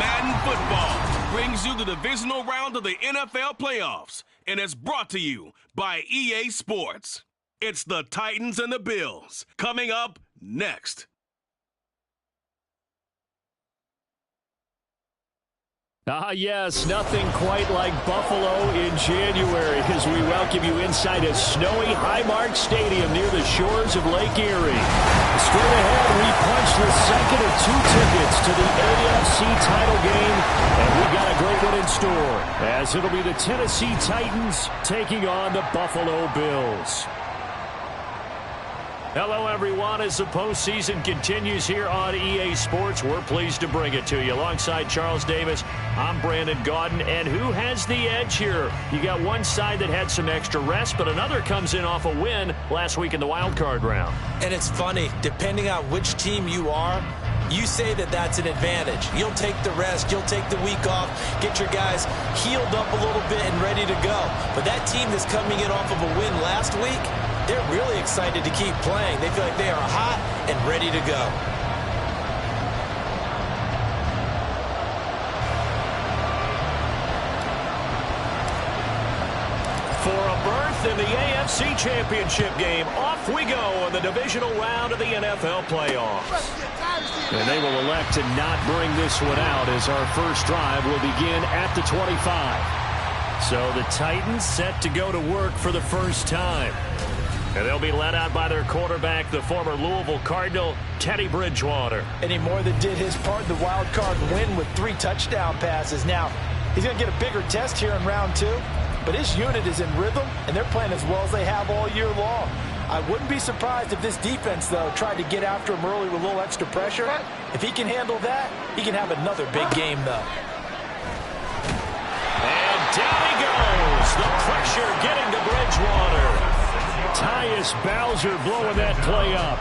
Madden football brings you the divisional round of the NFL playoffs, and it's brought to you by EA Sports. It's the Titans and the Bills coming up next. Yes, nothing quite like Buffalo in January as we welcome you inside a snowy Highmark Stadium near the shores of Lake Erie. Straight ahead, we punch the second of two tickets to the AFC title game, and we got a great one in store as it'll be the Tennessee Titans taking on the Buffalo Bills. Hello, everyone. As the postseason continues here on EA Sports, we're pleased to bring it to you. Alongside Charles Davis, I'm Brandon Gaudin. And who has the edge here? You got one side that had some extra rest, but another comes in off a win last week in the wild card round. And it's funny, depending on which team you are, you say that that's an advantage. You'll take the rest. You'll take the week off, get your guys healed up a little bit and ready to go. But that team that's coming in off of a win last week, they're really excited to keep playing. They feel like they are hot and ready to go. For a berth in the AFC Championship game, off we go in the divisional round of the NFL playoffs. And they will elect to not bring this one out as our first drive will begin at the 25. So the Titans set to go to work for the first time. And they'll be led out by their quarterback, the former Louisville Cardinal, Teddy Bridgewater. And he more than did his part in the wild card win with 3 touchdown passes. Now, he's going to get a bigger test here in round 2. But his unit is in rhythm, and they're playing as well as they have all year long. I wouldn't be surprised if this defense, though, tried to get after him early with a little extra pressure. If he can handle that, he can have another big game, though. And down he goes. The pressure getting to Bridgewater. Tyus Bowser blowing that play up.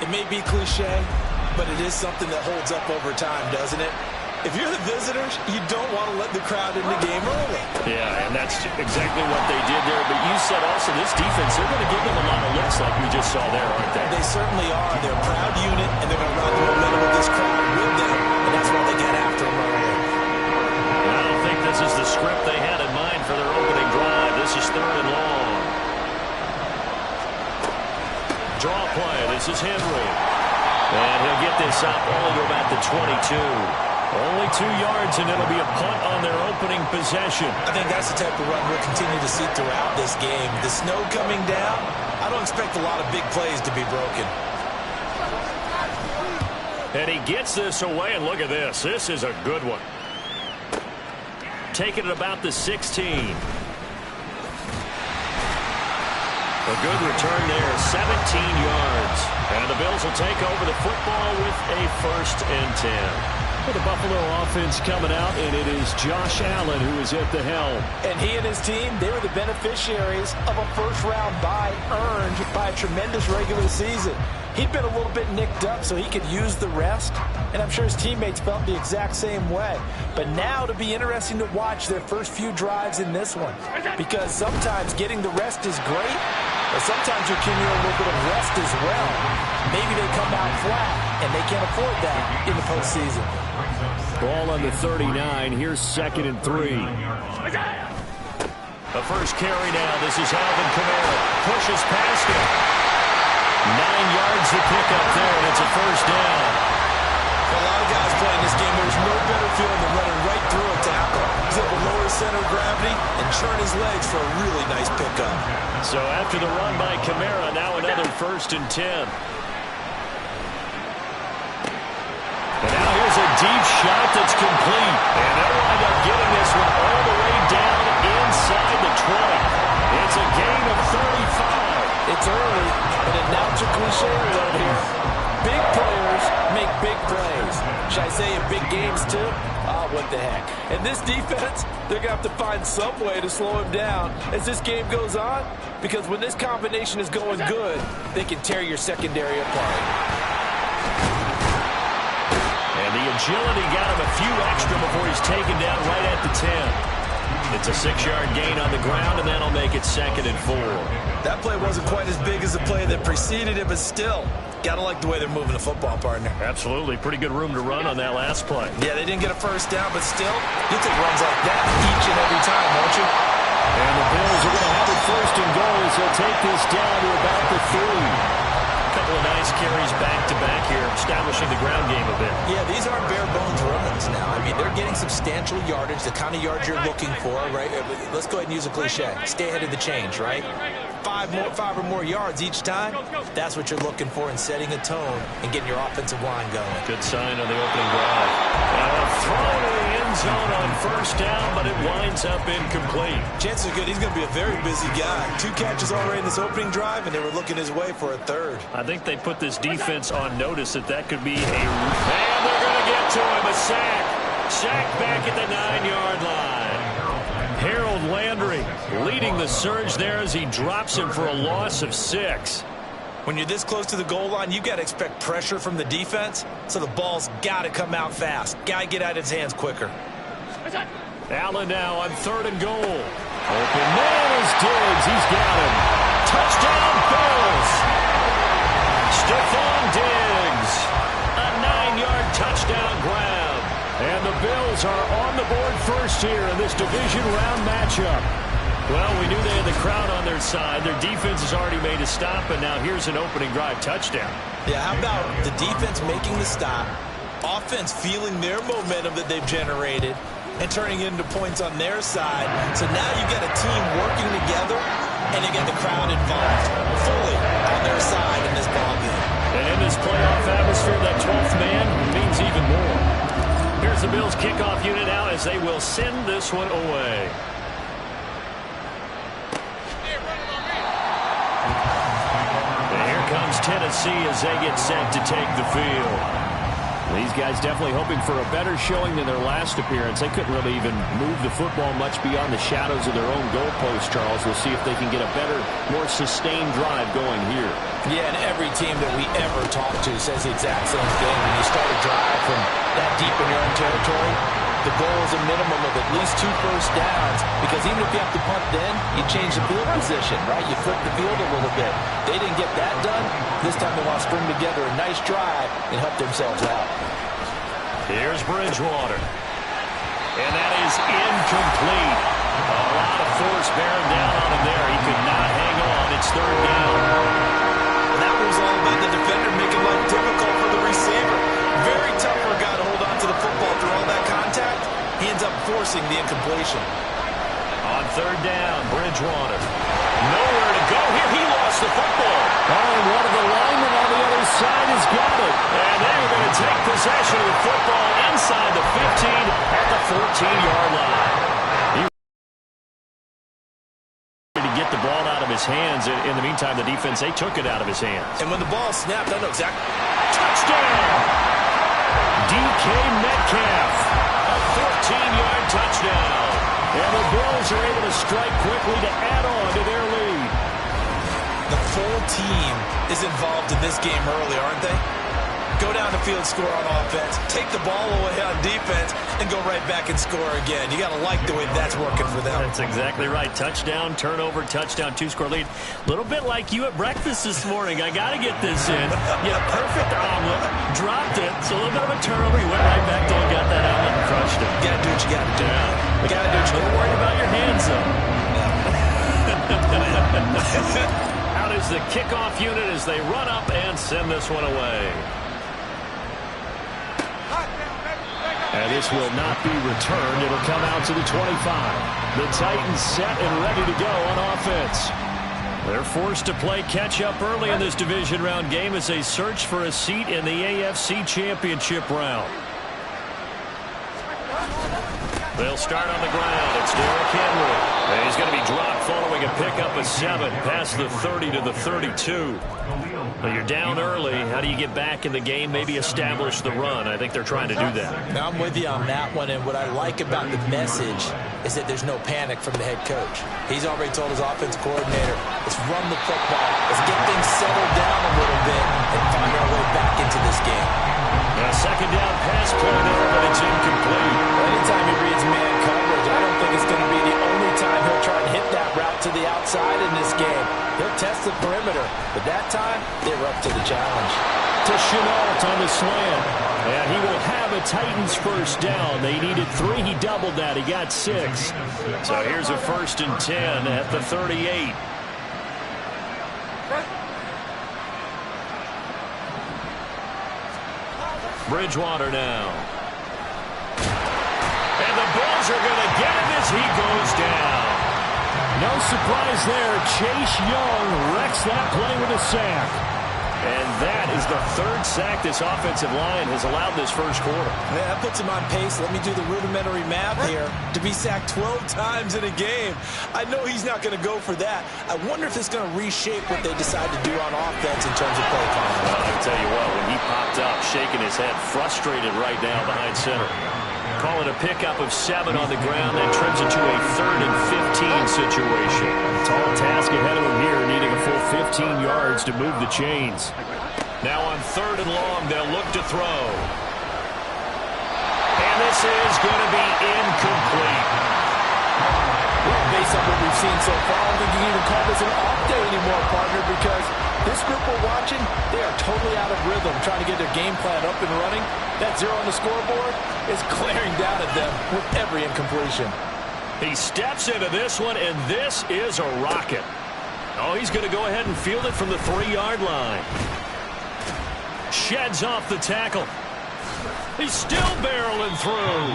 It may be cliche, but it is something that holds up over time, doesn't it? If you're the visitors, you don't want to let the crowd in the game early. Yeah, and that's exactly what they did there. But you said also this defense, they're going to give them a lot of looks like we just saw there, aren't they? They certainly are. They're a proud unit, and they're going to ride the momentum of this crowd with them, and that's why they get after them early. And I don't think this is the script they had in mind for their opening drive. This is 3rd and long. Draw play. This is Henry. And he'll get this up only to about the 22. Only 2 yards, and it'll be a punt on their opening possession. I think that's the type of run we'll continue to see throughout this game. The snow coming down, I don't expect a lot of big plays to be broken. And he gets this away, and look at this. This is a good one. Taking it about the 16. A good return there, 17 yards. And the Bills will take over the football with a 1st and 10. For the Buffalo offense coming out, and it is Josh Allen who is at the helm. And he and his team, they were the beneficiaries of a first-round bye earned by a tremendous regular season. He'd been a little bit nicked up, so he could use the rest, and I'm sure his teammates felt the exact same way. But now it'll be interesting to watch their first few drives in this one, because sometimes getting the rest is great, but sometimes you can need a little bit of rest as well. Maybe they come out flat, and they can't afford that in the postseason. Ball on the 39. Here's 2nd and 3. The first carry now. This is Alvin Kamara. Pushes past him. 9 yards to pick up there, and it's a 1st down. A lot of guys playing this game, there's no better feeling than running right through a tackle. He's able to lower his center of gravity and churn his legs for a really nice pickup. So after the run by Kamara, now another 1st and 10. And now here's a deep shot that's complete. And they'll wind up getting this one all the way down inside the 20. It's a gain of 35. It's early, but announcer cliche right here. Big players make big plays. Should I say in big games too? Oh, what the heck. And this defense, they're going to have to find some way to slow him down as this game goes on, because when this combination is going good, they can tear your secondary apart. And the agility got him a few extra before he's taken down right at the 10. It's a 6-yard gain on the ground, and that'll make it 2nd and 4. That play wasn't quite as big as the play that preceded it, but still, gotta like the way they're moving the football, partner. Absolutely. Pretty good room to run on that last play. Yeah, they didn't get a 1st down, but still, you'll take runs like that each and every time, won't you? And the Bills are going to have it 1st and goal as they'll take this down to about the 3. A couple of nice carries back-to-back here, establishing the ground game a bit. Yeah, these aren't bare-bones runs now. I mean, they're getting substantial yardage, the kind of yards you're looking for, right? Let's go ahead and use a cliche. Stay ahead of the change, right? 5 or more yards each time, that's what you're looking for in setting a tone and getting your offensive line going. Good sign on the opening drive. And a throw to the end zone on 1st down, but it winds up incomplete. Chances are good he's going to be a very busy guy. 2 catches already in this opening drive, and they were looking his way for a 3rd. I think they put this defense on notice that could be a... And they're going to get to him, a sack. Sack back at the 9-yard line. Harold Landry leading the surge there as he drops him for a loss of 6. When you're this close to the goal line, you've got to expect pressure from the defense, so the ball's got to come out fast. Got to get out of his hands quicker. Allen now on 3rd and goal. Open man is Diggs. He's got him. Touchdown, Bills. Stephon Diggs. A 9-yard touchdown grab. And the Bills are on the board first here in this division round matchup. Well, we knew they had the crowd on their side. Their defense has already made a stop, and now here's an opening drive touchdown. Yeah, how about the defense making the stop, offense feeling their momentum that they've generated, and turning it into points on their side. So now you've got a team working together, and you get the crowd involved fully on their side in this ballgame. And in this playoff atmosphere, that 12th man means even more. Here's the Bills kickoff unit now as they will send this one away. And here comes Tennessee as they get set to take the field. These guys definitely hoping for a better showing than their last appearance. They couldn't really even move the football much beyond the shadows of their own goalpost, Charles. We'll see if they can get a better, more sustained drive going here. Yeah, and every team that we ever talk to says the exact same thing. When you start a drive from that deep in your own territory, the goal is a minimum of at least 2 first downs, because even if you have to punt then, you change the field position, right? You flip the field a little bit. They didn't get that done. This time they want to string together a nice drive and help themselves out. Here's Bridgewater. And that is incomplete. A lot of force bearing down on him there. He could not hang on. It's 3rd down. And that was all about the defender making life difficult for the receiver. Very tough for a guy to hold on to the football through all that contact. He ends up forcing the incompletion. On 3rd down, Bridgewater. Nowhere to go here. He lost the football. Oh, and one of the linemen on the other side has got it. And they're going to take possession of the football inside the 15 at the 14-yard line. He to get the ball out of his hands. In the meantime, the defense, they took it out of his hands. And when the ball snapped, I know exactly. Touchdown! DK Metcalf. A 14-yard touchdown. And the Bills are able to strike quickly to add on to their lead. The full team is involved in this game early, aren't they? Go down the field, score on offense, take the ball away on defense, and go right back and score again. You got to like the way that's working for them. That's exactly right. Touchdown, turnover, touchdown, 2-score lead. A little bit like you at breakfast this morning. I got to get this in. Yeah, perfect omelet. Dropped it. So a little bit of a turnover. He went right back till he got that omelet and crushed it. You got to do what you got to do. You got to do what you got to do. Don't worry about your hands, though. Out is the kickoff unit as they run up and send this one away. And this will not be returned. It'll come out to the 25. The Titans set and ready to go on offense. They're forced to play catch-up early in this division round game as they search for a seat in the AFC Championship round. They'll start on the ground. It's Derrick Henry. And he's going to be dropped following a pickup of 7 past the 30 to the 32. Well, you're down early. How do you get back in the game? Maybe establish the run. I think they're trying to do that. Now, I'm with you on that one, and what I like about the message is that there's no panic from the head coach. He's already told his offense coordinator, let's run the football. Let's get things settled down a little bit and find our way back into this game. A 2nd down pass play there, but it's incomplete. Anytime he reads man coverage, I don't think it's going to be the only time he'll try and hit that route to the outside in this game. He'll test the perimeter, but that time, they were up to the challenge. To Chenault on the slant. And he will have a Titans first down. They needed 3. He doubled that. He got 6. So here's a 1st and 10 at the 38. Bridgewater now. And the Bills are going to get him as he goes down. No surprise there. Chase Young wrecks that play with a sack. And that is the 3rd sack this offensive line has allowed this first quarter. Man, that puts him on pace. Let me do the rudimentary math here. To be sacked 12 times in a game. I know he's not going to go for that. I wonder if it's going to reshape what they decide to do on offense in terms of play calling. Well, I'll tell you what, when he popped up shaking his head, frustrated right now behind center. Call it a pickup of 7 on the ground. That trims it to a 3rd and 15 situation. Tall task ahead of him here, needing a full 15 yards to move the chains. Now on 3rd and long, they'll look to throw. And this is going to be incomplete. Well, based on what we've seen so far, I don't think you can even call this an off day anymore, partner, because this group we're watching, they are totally out of rhythm, trying to get their game plan up and running. That 0 on the scoreboard is glaring down at them with every incompletion. He steps into this one, and this is a rocket. Oh, he's going to go ahead and field it from the 3-yard line. Sheds off the tackle. He's still barreling through.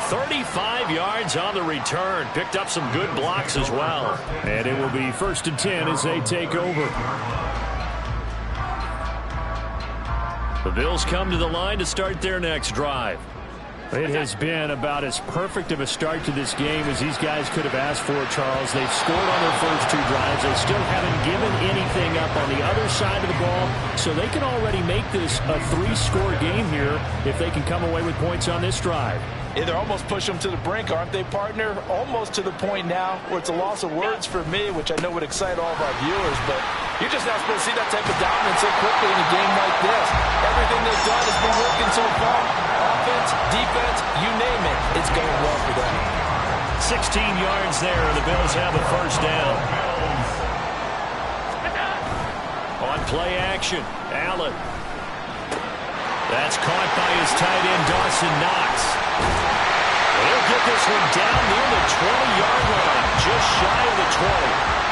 35 yards on the return. Picked up some good blocks as well. And it will be 1st and 10 as they take over. The Bills come to the line to start their next drive. It has been about as perfect of a start to this game as these guys could have asked for, Charles. They've scored on their first 2 drives. They still haven't given anything up on the other side of the ball, so they can already make this a 3-score game here if they can come away with points on this drive. Yeah, they're almost pushing them to the brink, aren't they, partner? Almost to the point now where it's a loss of words for me, which I know would excite all of our viewers, but you're just not supposed to see that type of dominance so quickly in a game like this. Everything they've done has been working so far. Offense, defense, you name it, it's going well for them. 16 yards there, and the Bills have a 1st down. On play action, Allen. That's caught by his tight end, Dawson Knox. He'll get this one down near the 20-yard line, just shy of the 20.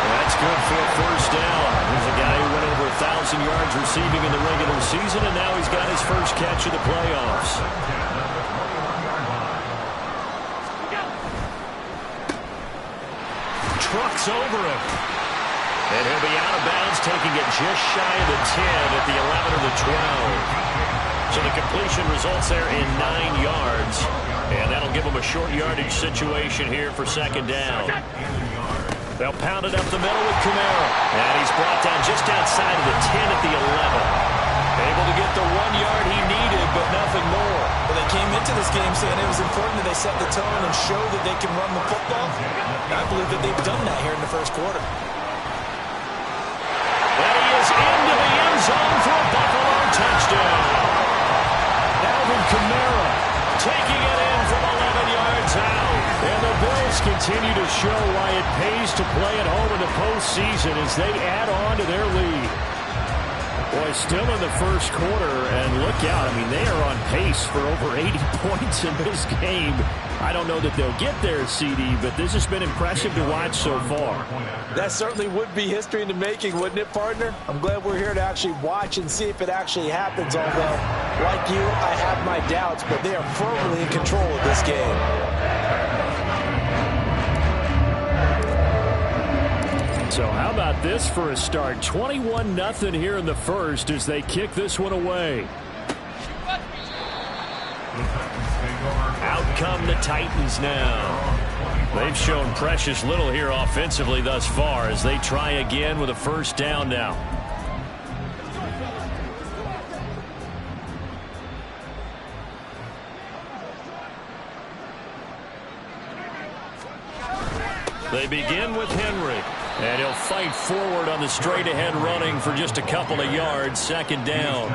That's good for a 1st down. He's a guy who went over 1,000 yards receiving in the regular season, and now he's got his first catch of the playoffs. Trucks over him. And he'll be out of bounds, taking it just shy of the 10 at the 11 or the 12. So the completion results there in 9 yards. And that'll give them a short yardage situation here for 2nd down. They'll pound it up the middle with Kamara. And he's brought down just outside of the 10 at the 11. Able to get the 1 yard he needed, but nothing more. Well, they came into this game saying it was important that they set the tone and show that they can run the football. I believe that they've done that here in the 1st quarter. And he is into the end zone for a Buffalo touchdown. Alvin Kamara taking it in from 11 yards out. And the Bills continue to show why it pays to play at home in the postseason as they add on to their lead. Boy, still in the 1st quarter, and look out. I mean, they are on pace for over 80 points in this game. I don't know that they'll get there, CD, but this has been impressive to watch so far. That certainly would be history in the making, wouldn't it, partner? I'm glad we're here to actually watch and see if it actually happens, although, like you, I have my doubts, but they are firmly in control of this game. So how about this for a start? 21-0 here in the 1st as they kick this one away. Out come the Titans now. They've shown precious little here offensively thus far as they try again with a 1st down now. They begin with Henry. And he'll fight forward on the straight-ahead running for just a couple of yards. 2nd down.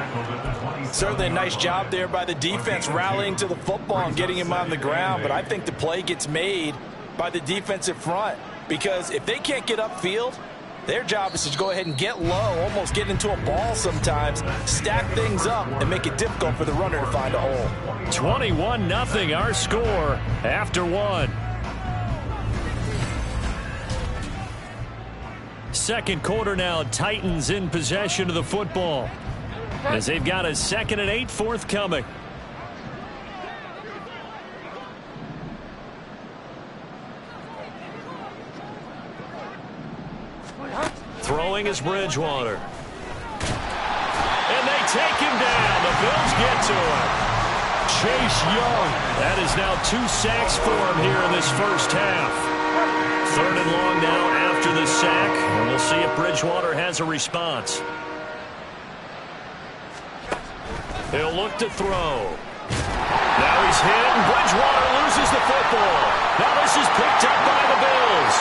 Certainly a nice job there by the defense rallying to the football and getting him on the ground. But I think the play gets made by the defensive front. Because if they can't get upfield, their job is to go ahead and get low, almost get into a ball sometimes, stack things up, and make it difficult for the runner to find a hole. 21-0 our score after 1. 2nd quarter now, Titans in possession of the football as they've got a 2nd and 8 forthcoming. Throwing is Bridgewater. And they take him down. The Bills get to him. Chase Young. That is now 2 sacks for him here in this 1st half. 3rd and long now after the sack, and we'll see if Bridgewater has a response. He'll look to throw. Now he's hit, and Bridgewater loses the football. Now this is picked up by the Bills.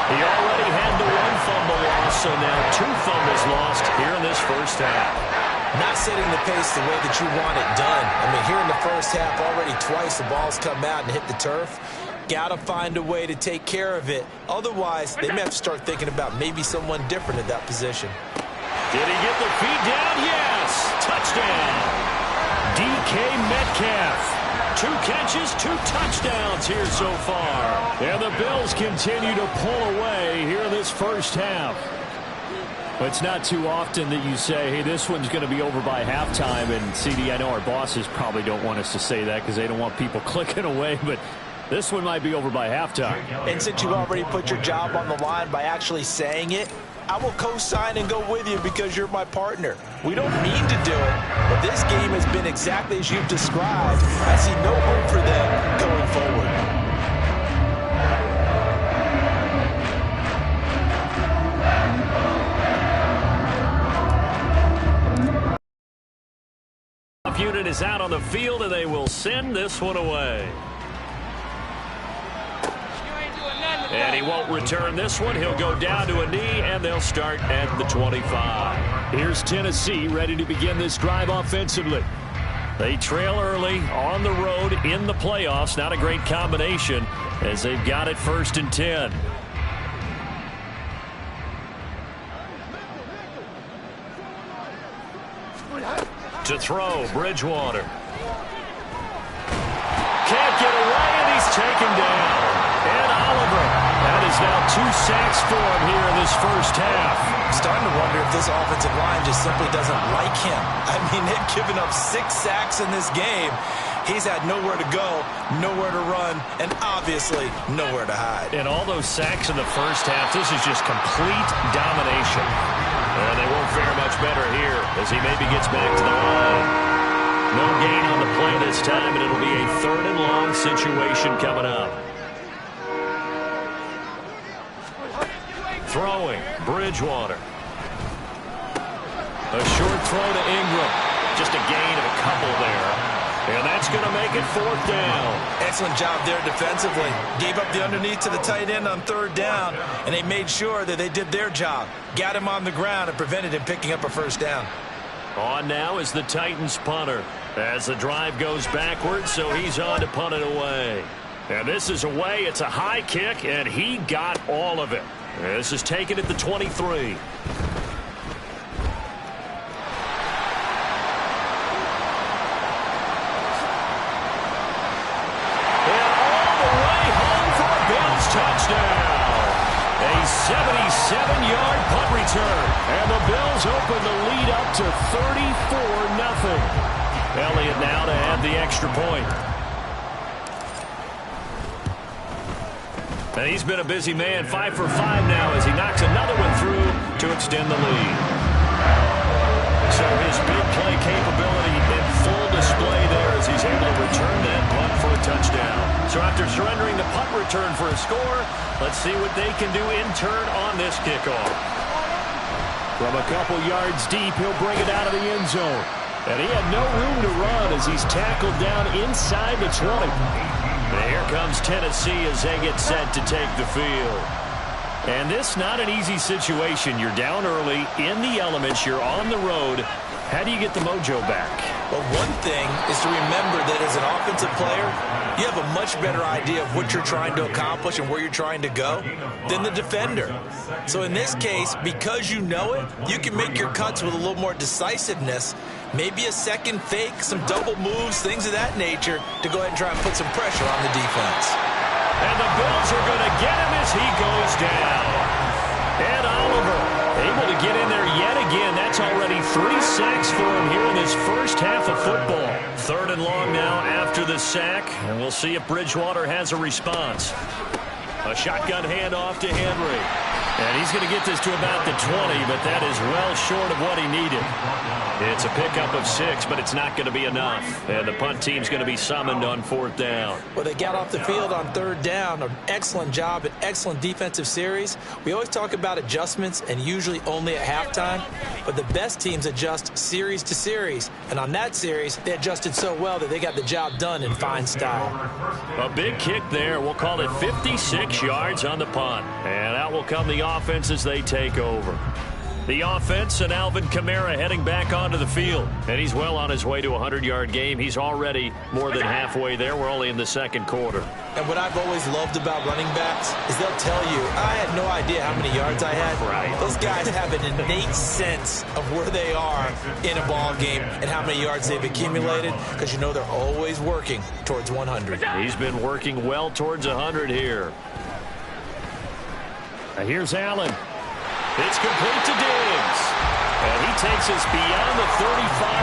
He already had the one fumble loss, so now 2 fumbles lost here in this first half. Not setting the pace the way that you want it done. I mean, here in the first half, already twice the ball's come out and hit the turf. Got to find a way to take care of it. Otherwise, they may have to start thinking about maybe someone different at that position. Did he get the feet down? Yes. Touchdown. DK Metcalf. 2 catches, 2 touchdowns here so far. And the Bills continue to pull away here in this first half. It's not too often that you say, hey, this one's going to be over by halftime. And, CD, I know our bosses probably don't want us to say that because they don't want people clicking away. But this one might be over by halftime. And since you already put your job on the line by actually saying it, I will co-sign and go with you because you're my partner. We don't mean to do it, but this game has been exactly as you've described. I see no hope for them going forward. Unit is out on the field, and they will send this one away. And he won't return this one. He'll go down to a knee, and they'll start at the 25. Here's Tennessee ready to begin this drive offensively. They trail early on the road in the playoffs. Not a great combination as they've got it 1st and 10. To throw, Bridgewater. Can't get away, and he's taken down. And Oliver. That is now 2 sacks for him here in this first half. Starting to wonder if this offensive line just simply doesn't like him. I mean, they've given up 6 sacks in this game. He's had nowhere to go, nowhere to run, and obviously nowhere to hide. And all those sacks in the first half, this is just complete domination. And they won't fare much better here as he maybe gets back to the line. No gain on the play this time, and it'll be a 3rd and long situation coming up. Throwing, Bridgewater. A short throw to Ingram. Just a gain of a couple there. And that's going to make it 4th down. Excellent job there defensively. Gave up the underneath to the tight end on 3rd down, and they made sure that they did their job. Got him on the ground and prevented him picking up a 1st down. On now is the Titans punter as the drive goes backwards, so he's on to punt it away. And this is away. It's a high kick, and he got all of it. This is taken at the 23. Touchdown. A 77-yard punt return. And the Bills open the lead up to 34-0. Elliott now to add the extra point. And he's been a busy man. 5 for 5 now as he knocks another one through to extend the lead. So his big play capability in full display there as he's able to return that punt for a touchdown. So after surrendering the punt return for a score, let's see what they can do in turn on this kickoff. From a couple yards deep, he'll bring it out of the end zone. And he had no room to run as he's tackled down inside the 20. And here comes Tennessee as they get set to take the field. And this not an easy situation. You're down early, in the elements, you're on the road. How do you get the mojo back? Well, one thing is to remember that as an offensive player, you have a much better idea of what you're trying to accomplish and where you're trying to go than the defender. So in this case, because you know it, you can make your cuts with a little more decisiveness, maybe a second fake, some double moves, things of that nature, to go ahead and try and put some pressure on the defense. And the Bills are going to get him as he goes down. And Oliver able to get in there yet again. That's already 3 sacks for him here in this first half of football. 3rd and long now after the sack. And we'll see if Bridgewater has a response. A shotgun handoff to Henry. And he's going to get this to about the 20, but that is well short of what he needed. It's a pickup of 6, but it's not going to be enough. And the punt team's going to be summoned on 4th down. Well, they got off the field on 3rd down. An excellent job, an excellent defensive series. We always talk about adjustments, and usually only at halftime. But the best teams adjust series to series. And on that series, they adjusted so well that they got the job done in fine style. A big kick there. We'll call it 56 yards on the punt. And out will come the offense as they take over. The offense and Alvin Kamara heading back onto the field. And he's well on his way to a 100-yard game. He's already more than halfway there. We're only in the 2nd quarter. And what I've always loved about running backs is they'll tell you, I had no idea how many yards I had. Right. Those guys have an innate sense of where they are in a ball game and how many yards they've accumulated, because you know they're always working towards 100. He's been working well towards 100 here. Here's Allen. It's complete to Diggs. And he takes us beyond the 35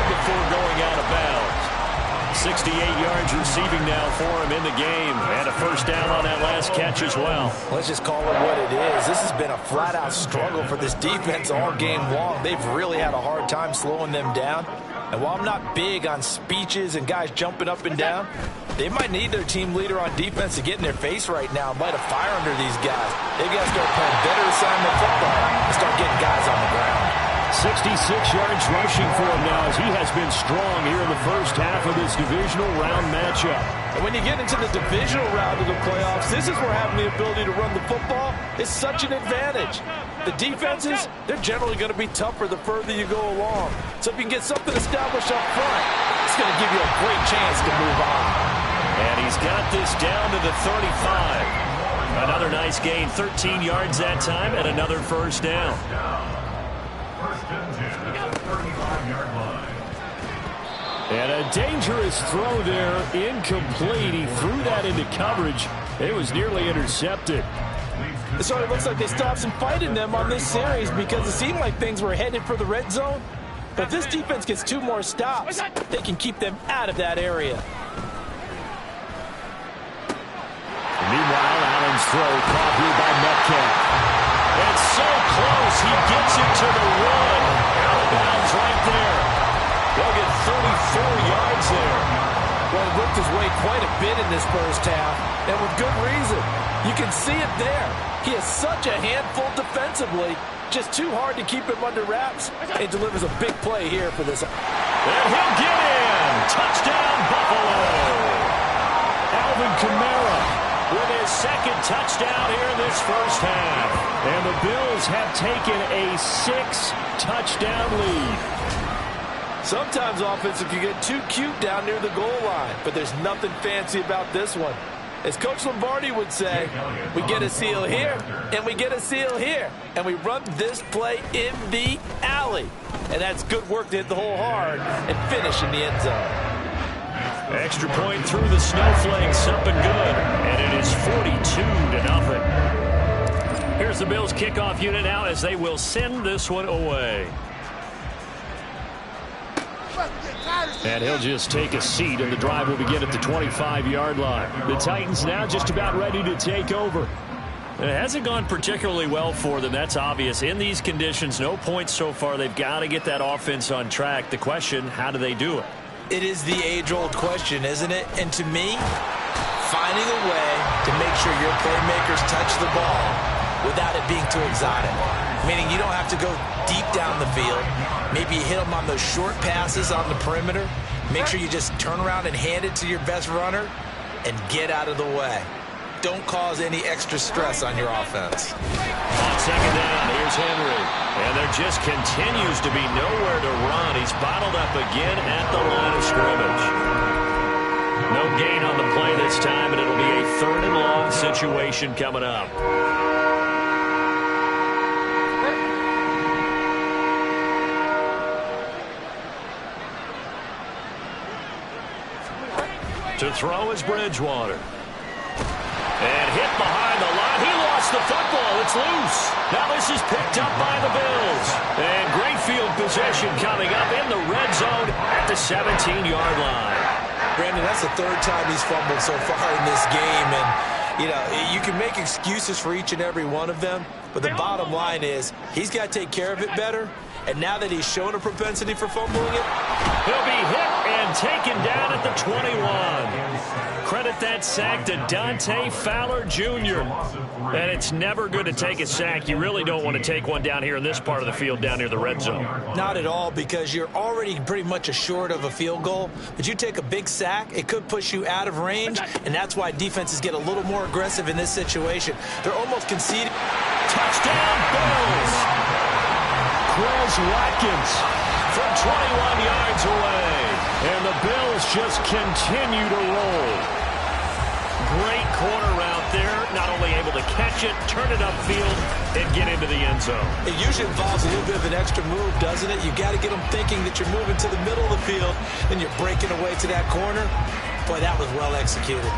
before going out of bounds. 68 yards receiving now for him in the game. And a 1st down on that last catch as well. Let's just call it what it is. This has been a flat-out struggle for this defense all game long. They've really had a hard time slowing them down. And while I'm not big on speeches and guys jumping up and down, they might need their team leader on defense to get in their face right now and light a fire under these guys. They've got to start playing better assignment football and start getting guys on the ground. 66 yards rushing for him now as he has been strong here in the first half of this divisional round matchup. And when you get into the divisional round of the playoffs, this is where having the ability to run the football is such an advantage. The defenses, they're generally going to be tougher the further you go along. So if you can get something established up front, it's going to give you a great chance to move on. And he's got this down to the 35. Another nice gain, 13 yards that time, and another 1st down. And a dangerous throw there, incomplete. He threw that into coverage. It was nearly intercepted. So it looks like they stopped some fight in them on this series because it seemed like things were headed for the red zone. But if this defense gets 2 more stops, they can keep them out of that area. Meanwhile, Allen's throw caught here by Metcalf. It's so close. He gets it to the 1. Out of bounds right there. They'll get 34 yards there. Well, he worked his way quite a bit in this first half, and with good reason. You can see it there. He is such a handful defensively, just too hard to keep him under wraps. He delivers a big play here for this. And he'll get in. Touchdown, Buffalo. Alvin Kamara with his 2nd touchdown here in this first half. And the Bills have taken a 6-touchdown lead. Sometimes offenses can get too cute down near the goal line, but there's nothing fancy about this one. As Coach Lombardi would say, we get a seal here, and we get a seal here, and we run this play in the alley. And that's good work to hit the hole hard and finish in the end zone. Extra point through the snowflake, something good. And it is 42-0. Here's the Bills kickoff unit now as they will send this one away. And he'll just take a seat, and the drive will begin at the 25-yard line. The Titans now just about ready to take over. It hasn't gone particularly well for them, that's obvious. In these conditions, no points so far. They've got to get that offense on track. The question, how do they do it? It is the age-old question, isn't it? And to me, finding a way to make sure your playmakers touch the ball without it being too exotic. Meaning you don't have to go deep down the field. Maybe you hit them on those short passes on the perimeter. Make sure you just turn around and hand it to your best runner and get out of the way. Don't cause any extra stress on your offense. On 2nd down, here's Henry. And there just continues to be nowhere to run. He's bottled up again at the line of scrimmage. No gain on the play this time, and it'll be a 3rd and long situation coming up. To throw is Bridgewater. And hit behind the line. He lost the football. It's loose. Now this is picked up by the Bills. And great field possession coming up in the red zone at the 17-yard line. Brandon, that's the 3rd time he's fumbled so far in this game. And, you know, you can make excuses for each and every one of them. But the bottom line is he's got to take care of it better. And now that he's shown a propensity for fumbling it, he'll be hit and taken down at the 21. Credit that sack to Dante Fowler Jr. And it's never good to take a sack. You really don't want to take one down here in this part of the field down near the red zone. Not at all, because you're already pretty much assured of a field goal. But you take a big sack, it could push you out of range, and that's why defenses get a little more aggressive in this situation. They're almost conceding. Touchdown, Bills! Chris Watkins from 21 yards away. And the Bills just continue to roll. Great corner route there. Not only able to catch it, turn it upfield, and get into the end zone. It usually involves a little bit of an extra move, doesn't it? You got to get them thinking that you're moving to the middle of the field, and you're breaking away to that corner. Boy, that was well executed.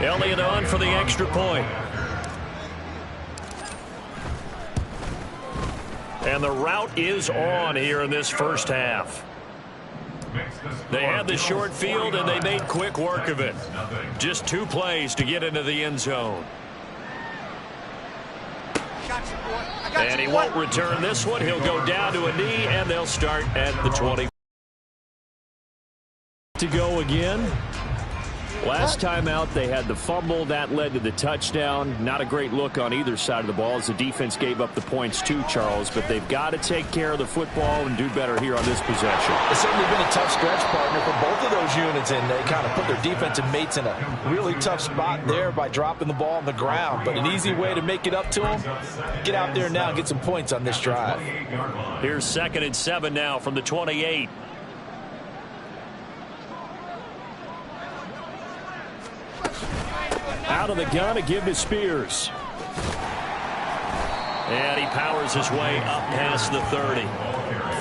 Elliott on for the extra point. And the route is on here in this first half. They had the short field, and they made quick work of it. Just 2 plays to get into the end zone. And he won't return this one. He'll go down to a knee, and they'll start at the 20. To go again. Last time out, they had the fumble. That led to the touchdown. Not a great look on either side of the ball as the defense gave up the points too, Charles. But they've got to take care of the football and do better here on this possession. It's certainly been a tough stretch, partner, for both of those units, and they kind of put their defensive mates in a really tough spot there by dropping the ball on the ground. But an easy way to make it up to them, get out there now and get some points on this drive. Here's 2nd and 7 now from the 28. Out of the gun, a give to Spears. And he powers his way up past the 30.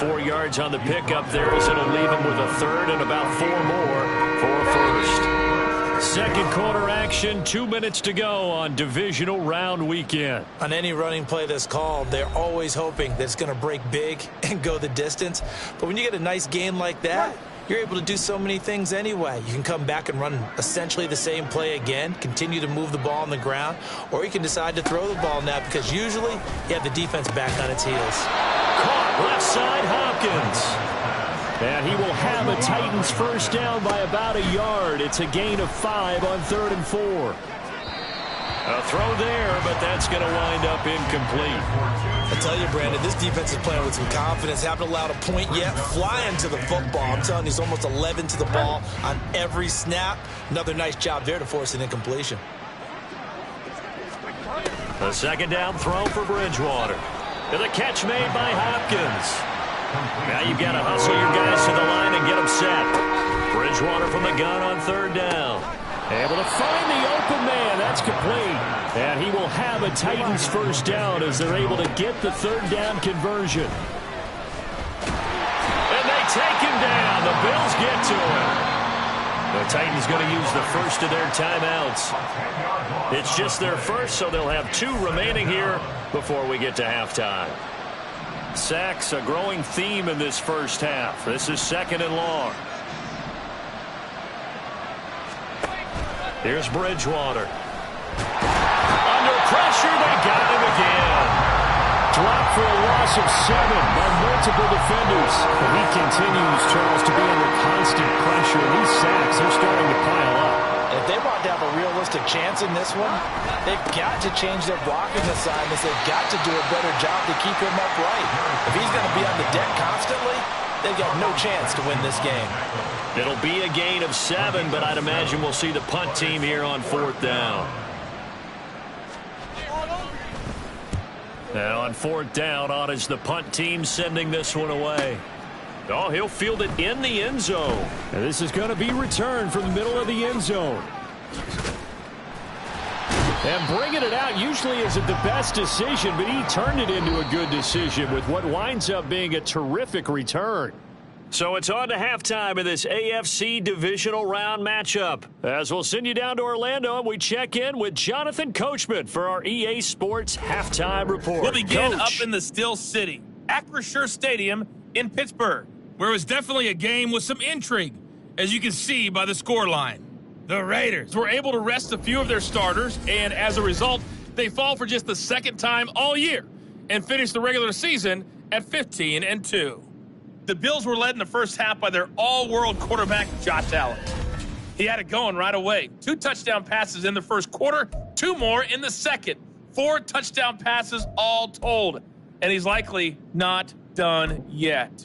4 yards on the pickup there as it'll leave him with a third and about 4 more for a first. Second quarter action, 2 minutes to go on divisional round weekend. On any running play that's called, they're always hoping that it's going to break big and go the distance. But when you get a nice gain like that, you're able to do so many things anyway. You can come back and run essentially the same play again, continue to move the ball on the ground, or you can decide to throw the ball now because usually you have the defense back on its heels. Caught left side, Hopkins. And he will have a Titans first down by about a yard. It's a gain of 5 on 3rd and 4. A throw there, but that's going to wind up incomplete. I tell you, Brandon, this defense is playing with some confidence. Haven't allowed a point yet. Flying to the football. I'm telling you, he's almost 11 to the ball on every snap. Another nice job there to force an incompletion. A 2nd down throw for Bridgewater. And the catch made by Hopkins. Now you've got to hustle your guys to the line and get them set. Bridgewater from the gun on 3rd down. Able to find the open man. That's complete. And he will have a Titans first down as they're able to get the 3rd down conversion. And they take him down. The Bills get to him. The Titans going to use the first of their timeouts. It's just their first, so they'll have 2 remaining here before we get to halftime. Sacks, a growing theme in this first half. This is 2nd and long. Here's Bridgewater. Under pressure, they got him again. Dropped for a loss of 7 by multiple defenders. But he continues, Charles, to be under constant pressure. These sacks, they're starting to pile up. If they want to have a realistic chance in this one, they've got to change their blocking assignments. They've got to do a better job to keep him upright. If he's going to be on the deck constantly, they've got no chance to win this game. It'll be a gain of 7, but I'd imagine we'll see the punt team here on 4th down. Now on 4th down, on is the punt team sending this one away. Oh, he'll field it in the end zone. And this is going to be returned from the middle of the end zone. And bringing it out usually isn't the best decision, but he turned it into a good decision with what winds up being a terrific return. So it's on to halftime of this AFC divisional round matchup. As we'll send you down to Orlando, and we check in with Jonathan Coachman for our EA Sports halftime report. We'll begin Coach. up in the Steel City, Acrisure Stadium in Pittsburgh, where it was definitely a game with some intrigue, as you can see by the scoreline. The Raiders were able to rest a few of their starters, and as a result, they fall for just the second time all year and finish the regular season at 15-2. The Bills were led in the first half by their all-world quarterback, Josh Allen. He had it going right away. 2 touchdown passes in the first quarter, 2 more in the second. 4 touchdown passes all told, and he's likely not done yet.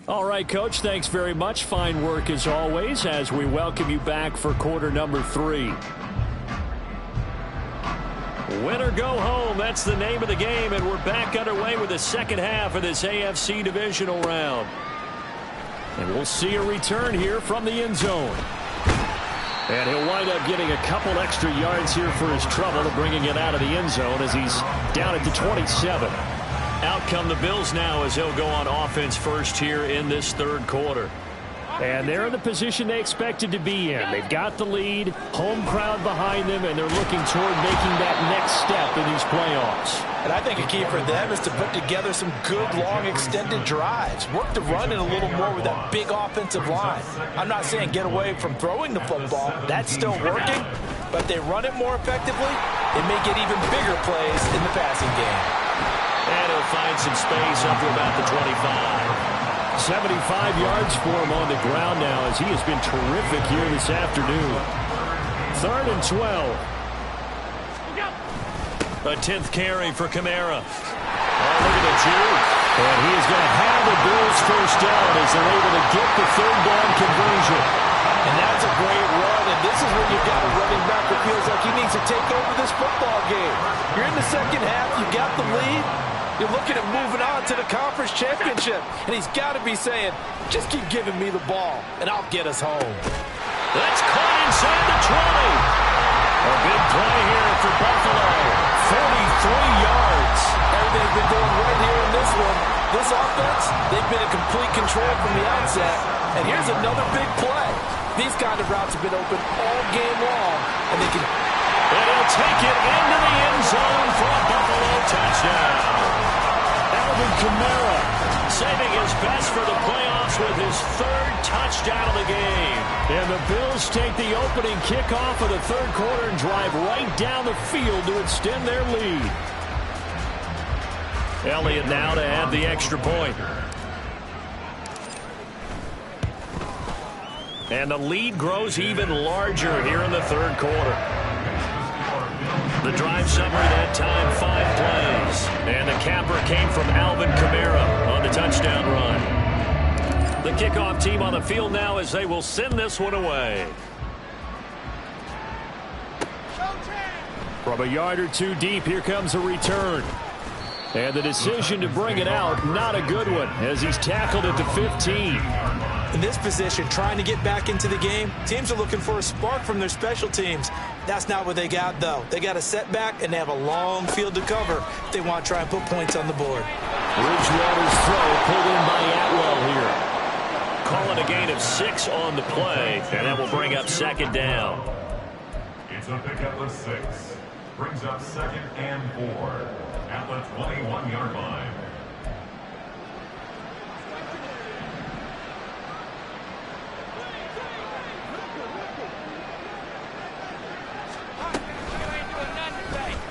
All right, Coach, thanks very much. Fine work as always as we welcome you back for quarter number 3. Win or go home, that's the name of the game, and we're back underway with the second half of this AFC divisional round. And we'll see a return here from the end zone. And he'll wind up getting a couple extra yards here for his trouble to bringing it out of the end zone as he's down at the 27. Out come the Bills now as he'll go on offense first here in this third quarter. And they're in the position they expected to be in. They've got the lead, home crowd behind them, and they're looking toward making that next step in these playoffs. And I think a key for them is to put together some good, long, extended drives. Work the run in a little more with that big offensive line. I'm not saying get away from throwing the football. That's still working. But they run it more effectively, it may get even bigger plays in the passing game. And he'll find some space up to about the 25. 75 yards for him on the ground now as he has been terrific here this afternoon. 3rd and 12. A 10th carry for Kamara. Oh, look at the juke. And he is going to have the Bills first down as they're able to get the 3rd down conversion. And that's a great run, and this is when you've got a running back that feels like he needs to take over this football game. You're in the second half, you got the lead. You're looking at moving on to the conference championship. And he's got to be saying, just keep giving me the ball, and I'll get us home. That's caught inside the 20. A big play here for Buffalo. 43 yards. Everything's been going right here in this one. This offense, they've been in complete control from the outset. And here's another big play. These kind of routes have been open all game long. And they can... And he'll take it into the end zone for a Buffalo touchdown. Alvin Kamara saving his best for the playoffs with his 3rd touchdown of the game. And the Bills take the opening kickoff of the 3rd quarter and drive right down the field to extend their lead. Elliott now to add the extra point. And the lead grows even larger here in the 3rd quarter. The drive summary that time, 5 plays. And the capper came from Alvin Kamara on the touchdown run. The kickoff team on the field now as they will send this one away. From a yard or 2 deep, here comes a return. And the decision to bring it out, not a good one, as he's tackled at the 15. In this position, trying to get back into the game, teams are looking for a spark from their special teams. That's not what they got, though. They got a setback, and they have a long field to cover if they want to try and put points on the board. Bridgewater's throw pulled in by Atwell here. Calling a gain of 6 on the play, and that will bring up 2nd down. It's a pickup of 6. Brings up 2nd and 4 at the 21-yard line.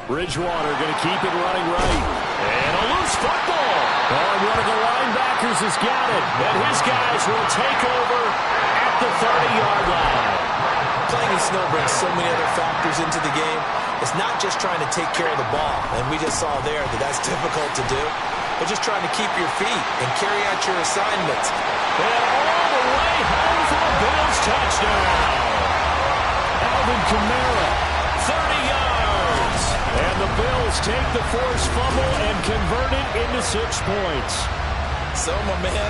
Bridgewater going to keep it running right. And a loose football. Oh, one of the linebackers has got it. And his guys will take over at the 30-yard line. Playing in snow brings so many other factors into the game. It's not just trying to take care of the ball, and we just saw there that that's difficult to do, but just trying to keep your feet and carry out your assignments. And all the way home for the Bills touchdown. Alvin Kamara, 30 yards. And the Bills take the forced fumble and convert it into 6 points. So, my man,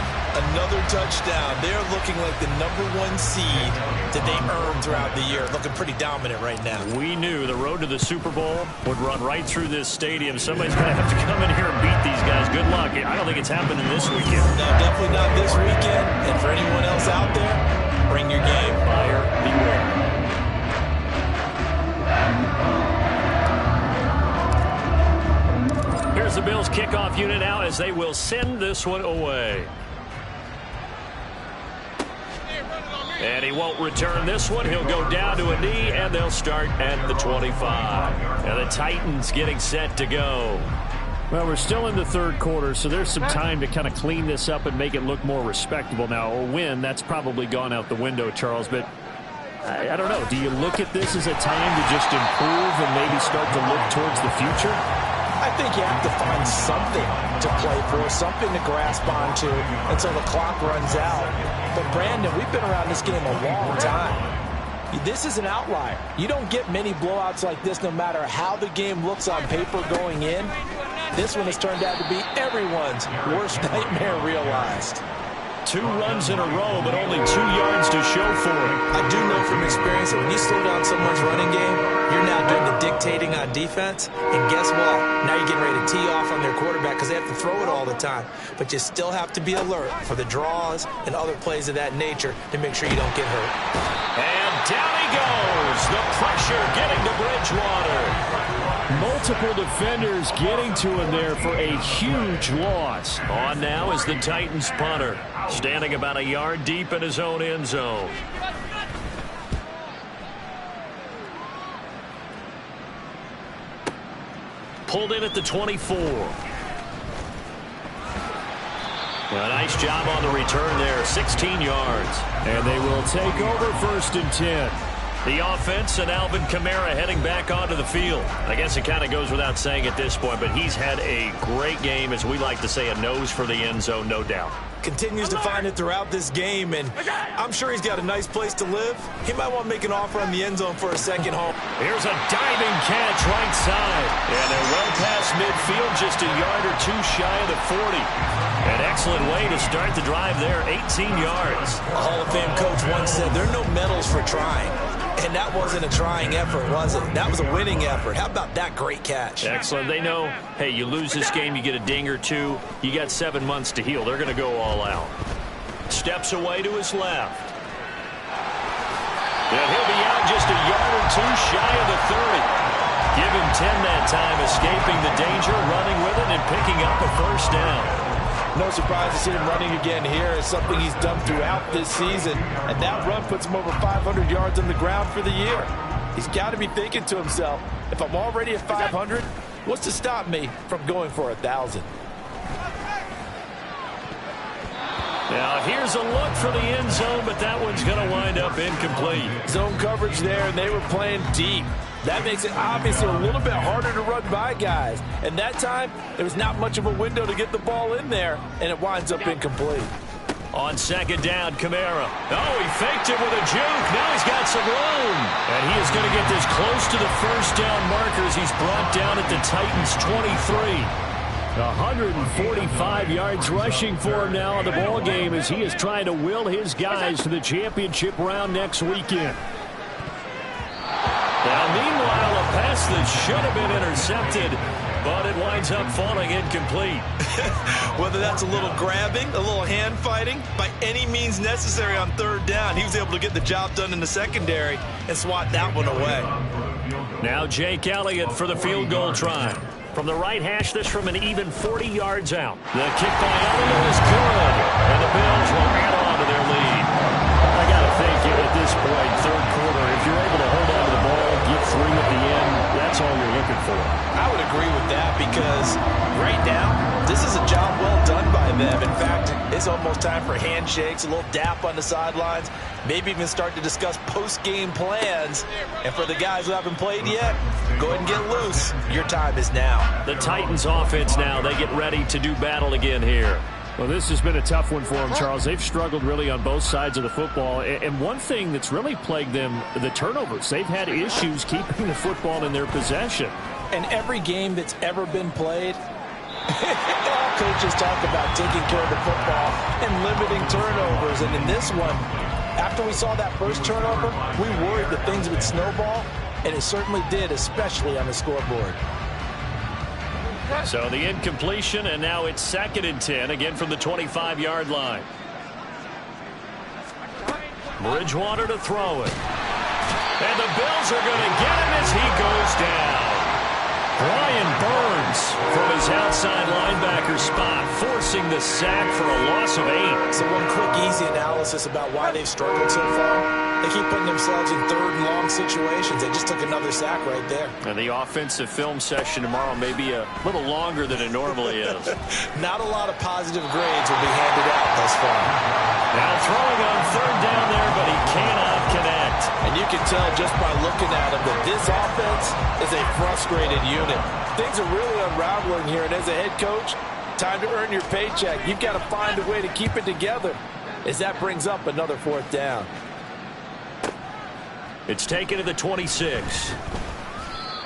another touchdown. They're looking like the #1 seed that they earned throughout the year. Looking pretty dominant right now. We knew the road to the Super Bowl would run right through this stadium. Somebody's going to have to come in here and beat these guys. Good luck. I don't think it's happening this weekend. No, definitely not this weekend. And for anyone else out there, bring your game. Buyer beware. Here's the Bills kickoff unit out as they will send this one away. And he won't return this one. He'll go down to a knee, and they'll start at the 25. And the Titans getting set to go. Well, we're still in the third quarter, so there's some time to kind of clean this up and make it look more respectable. Now, a win, that's probably gone out the window, Charles, but I don't know. Do you look at this as a time to just improve and maybe start to look towards the future? I think you have to find something to play for, something to grasp onto until the clock runs out. But, Brandon, we've been around this game a long time. This is an outlier. You don't get many blowouts like this no matter how the game looks on paper going in. This one has turned out to be everyone's worst nightmare realized. 2 runs in a row, but only 2 yards to show for it. I do know from experience that when you slow down someone's running game, you're now doing the dictating on defense. And guess what? Now you're getting ready to tee off on their quarterback because they have to throw it all the time. But you still have to be alert for the draws and other plays of that nature to make sure you don't get hurt. And down he goes. The pressure getting to Bridgewater. Multiple defenders getting to him there for a huge loss. On now is the Titans punter, standing about a yard deep in his own end zone. Pulled in at the 24. A nice job on the return there, 16 yards. And they will take over 1st and 10. The offense and Alvin Kamara heading back onto the field. I guess it kind of goes without saying at this point, but he's had a great game, as we like to say, a nose for the end zone, no doubt. Continues to find it throughout this game, and I'm sure he's got a nice place to live. He might want to make an offer on the end zone for a second home. Here's a diving catch right side. And they're well past midfield, just a yard or 2 shy of the 40. An excellent way to start the drive there, 18 yards. A Hall of Fame coach once said, there are no medals for trying. And that wasn't a trying effort, was it? That was a winning effort. How about that great catch? Excellent. They know, hey, you lose this game, you get a ding or 2. You got 7 months to heal. They're going to go all out. Steps away to his left. And he'll be out just a yard or 2 shy of the 30. Give him 10 that time, escaping the danger, running with it, and picking up a 1st down. No surprise to see him running again here. It's something he's done throughout this season. And that run puts him over 500 yards on the ground for the year. He's got to be thinking to himself, if I'm already at 500, what's to stop me from going for 1,000? Now here's a look for the end zone, but that one's going to wind up incomplete. Zone coverage there, and they were playing deep. That makes it obviously a little bit harder to run by guys. And that time, there was not much of a window to get the ball in there, and it winds up incomplete. On 2nd down, Kamara. Oh, he faked it with a juke. Now he's got some room. And he is going to get this close to the 1st down markers. He's brought down at the Titans' 23. 145 yards rushing for him now in the ball game as he is trying to will his guys to the championship round next weekend. Now, meanwhile, a pass that should have been intercepted, but it winds up falling incomplete. Whether that's a little grabbing, a little hand fighting, by any means necessary on 3rd down, he was able to get the job done in the secondary and swat that one away. Now Jake Elliott for the field goal try. From the right hash, this from an even 40 yards out. The kick by Elliott is good, and the Bills will add on to their lead. I got to think at this point, 3rd quarter, if you're able to hold on to the ball, get 3 at the end, that's all you're looking for. I would agree with that because right now, this is a job well done by them. In fact, it's almost time for handshakes, a little dap on the sidelines, maybe even start to discuss post-game plans. And for the guys who haven't played yet, go ahead and get loose. Your time is now. The Titans offense now, they get ready to do battle again here. Well, this has been a tough one for them, Charles. They've struggled really on both sides of the football. And one thing that's really plagued them, the turnovers. They've had issues keeping the football in their possession. And every game that's ever been played, all coaches talk about taking care of the football and limiting turnovers. And in this one, after we saw that first turnover, we worried that things would snowball, and it certainly did, especially on the scoreboard. So the incompletion, and now it's 2nd and 10, again from the 25-yard line. Bridgewater to throw it. And the Bills are going to get him as he goes down. Brian Burns from his outside their spot, forcing the sack for a loss of 8. So one quick, easy analysis about why they've struggled so far. They keep putting themselves in third and long situations. They just took another sack right there. And the offensive film session tomorrow may be a little longer than it normally is. Not a lot of positive grades will be handed out thus far. Now throwing on third down there, but he cannot connect. And you can tell just by looking at him that this offense is a frustrated unit. Things are really unraveling here, and as a head coach, time to earn your paycheck. You've got to find a way to keep it together as that brings up another fourth down. It's taken to the 26.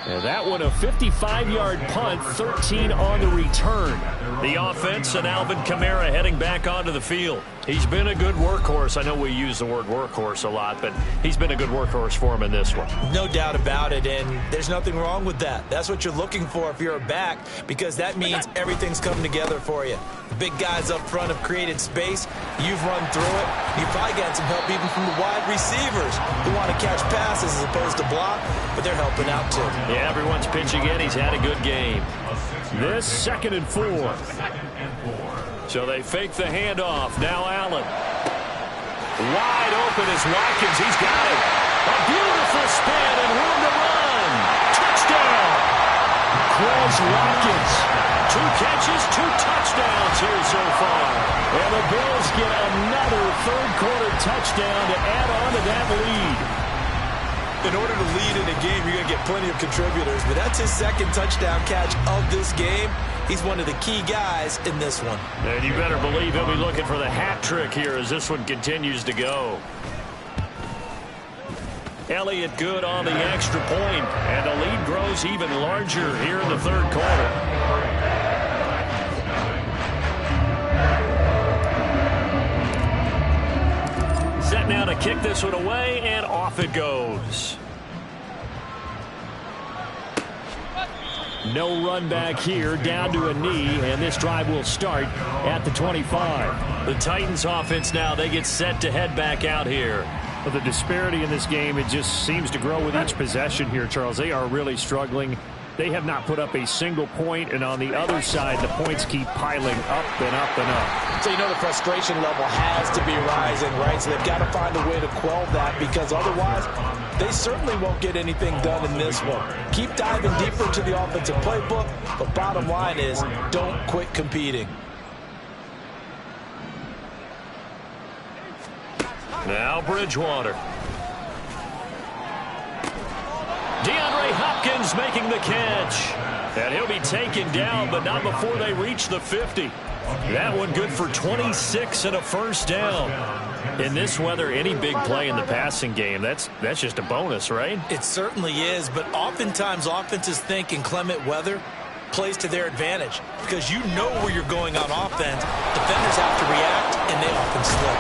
And that one a 55-yard punt, 13 on the return. The offense and Alvin Kamara heading back onto the field. He's been a good workhorse. I know we use the word workhorse a lot, but he's been a good workhorse for him in this one. No doubt about it, and there's nothing wrong with that. That's what you're looking for if you're a back, because that means everything's coming together for you. The big guys up front have created space. You've run through it. You've probably gotten some help even from the wide receivers who want to catch passes as opposed to block, but they're helping out too. Yeah, everyone's pitching in. He's had a good game. This 2nd and 4. So they fake the handoff. Now Allen. Wide open is Watkins. He's got it. A beautiful spin and room to run. Touchdown. Quez Watkins. 2 catches, 2 touchdowns here so far. And the Bills get another third-quarter touchdown to add on to that lead. In order to lead in a game, you're going to get plenty of contributors, but that's his 2nd touchdown catch of this game. He's one of the key guys in this one. And you better believe he'll be looking for the hat trick here as this one continues to go. Elliott good on the extra point, and the lead grows even larger here in the third quarter. Set now to kick this one away, and off it goes. No run back here, down to a knee, and this drive will start at the 25. The Titans offense now, they get set to head back out here. But the disparity in this game, it just seems to grow with each possession here, Charles. They are really struggling. They have not put up a single point, and on the other side, the points keep piling up and up and up. So you know the frustration level has to be rising, right? So they've got to find a way to quell that, because otherwise they certainly won't get anything done in this one. Keep diving deeper into the offensive playbook, but bottom line is don't quit competing. Now Bridgewater. DeAndre Hopkins making the catch. And he'll be taken down, but not before they reach the 50. That one good for 26 and a first down. In this weather, any big play in the passing game, that's just a bonus, right? It certainly is, but oftentimes offenses think inclement weather plays to their advantage, because you know where you're going on offense. Defenders have to react, and they often slip.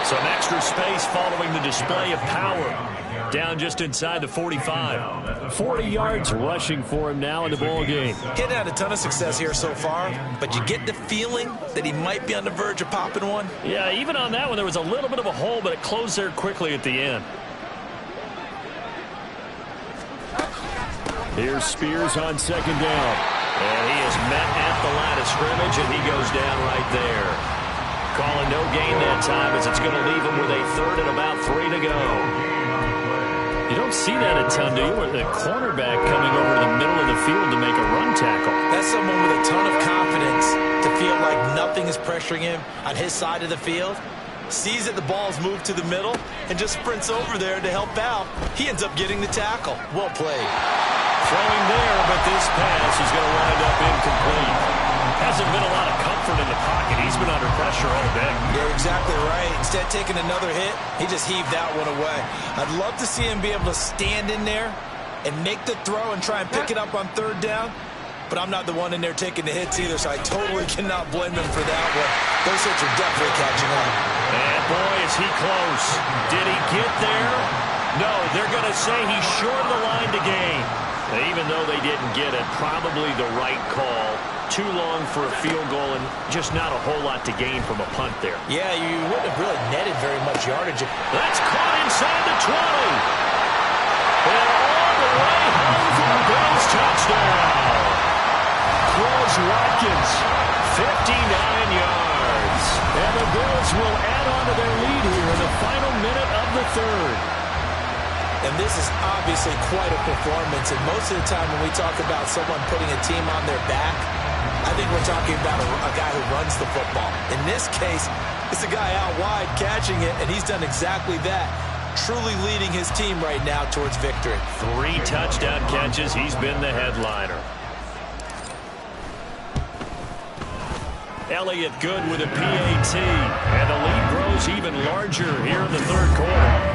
Some extra space following the display of power. Down just inside the 45. 40 yards rushing for him now in the ball game. He had a ton of success here so far, but you get the feeling that he might be on the verge of popping one. Yeah, even on that one, there was a little bit of a hole, but it closed there quickly at the end. Here's Spears on 2nd down. And he is met at the line of scrimmage, and he goes down right there. Calling no gain that time, as it's going to leave him with a 3rd and about 3 to go. You don't see that a ton, do you? With the cornerback coming over to the middle of the field to make a run tackle. That's someone with a ton of confidence to feel like nothing is pressuring him on his side of the field. Sees that the ball's moved to the middle and just sprints over there to help out. He ends up getting the tackle. Well played. Throwing there, but this pass is going to wind up incomplete. Hasn't been a lot of comfort in the pocket. He's been under pressure all day. You're exactly right. Instead of taking another hit, he just heaved that one away. I'd love to see him be able to stand in there and make the throw and try and pick it up on 3rd down. But I'm not the one in there taking the hits either, so I totally cannot blame him for that one. Those hits are definitely catching up. And boy, is he close. Did he get there? No, they're going to say he's short of the line to gain. And even though they didn't get it, probably the right call. Too long for a field goal and just not a whole lot to gain from a punt there. Yeah, you wouldn't have really netted very much yardage. That's caught inside the 20. And all the way home for the Bills touchdown. Quez Watkins, yards. And the Bills will add on to their lead here in the final minute of the third. And this is obviously quite a performance. And most of the time when we talk about someone putting a team on their back, I think we're talking about a guy who runs the football. In this case, it's a guy out wide catching it, and he's done exactly that. Truly leading his team right now towards victory. 3 touchdown catches. He's been the headliner. Elliott good with a PAT. And the lead grows even larger here in the third quarter.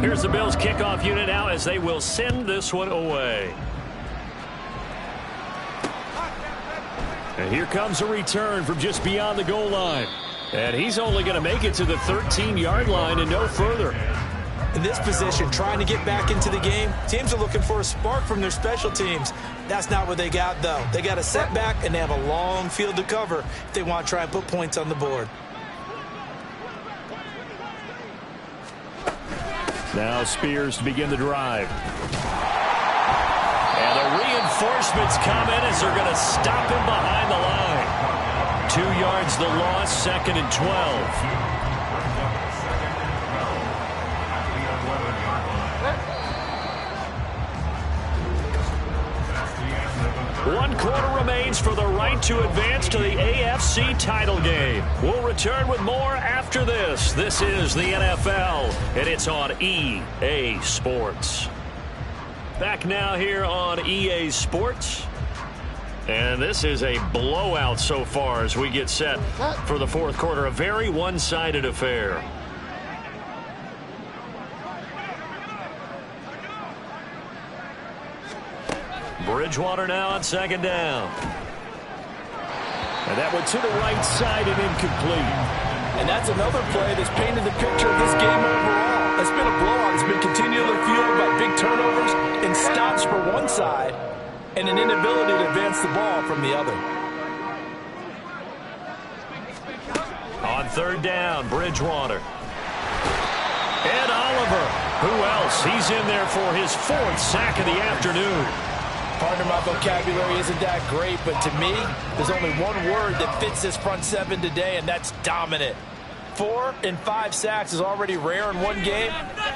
Here's the Bills kickoff unit now as they will send this one away. And here comes a return from just beyond the goal line. And he's only going to make it to the 13-yard line and no further. In this position, trying to get back into the game, teams are looking for a spark from their special teams. That's not what they got, though. They got a setback, and they have a long field to cover if they want to try and put points on the board. Now Spears to begin the drive. And the reinforcements come in as they're going to stop him behind the line. 2 yards the loss, 2nd and 12. One quarter remains for the right to advance to the AFC title game. We'll return with more after this. This is the NFL, and it's on EA Sports. Back now here on EA Sports. And this is a blowout so far as we get set for the fourth quarter. A very one-sided affair. Bridgewater now on 2nd down. And that one to the right side and incomplete. And that's another play that's painted the picture of this game overall. It's been a blowout. It's been continually fueled by big turnovers and stops for one side and an inability to advance the ball from the other. On 3rd down, Bridgewater. And Oliver. Who else? He's in there for his 4th sack of the afternoon. Pardon my vocabulary isn't that great, but to me, there's only one word that fits this front 7 today, and that's dominant. 4 and 5 sacks is already rare in one game.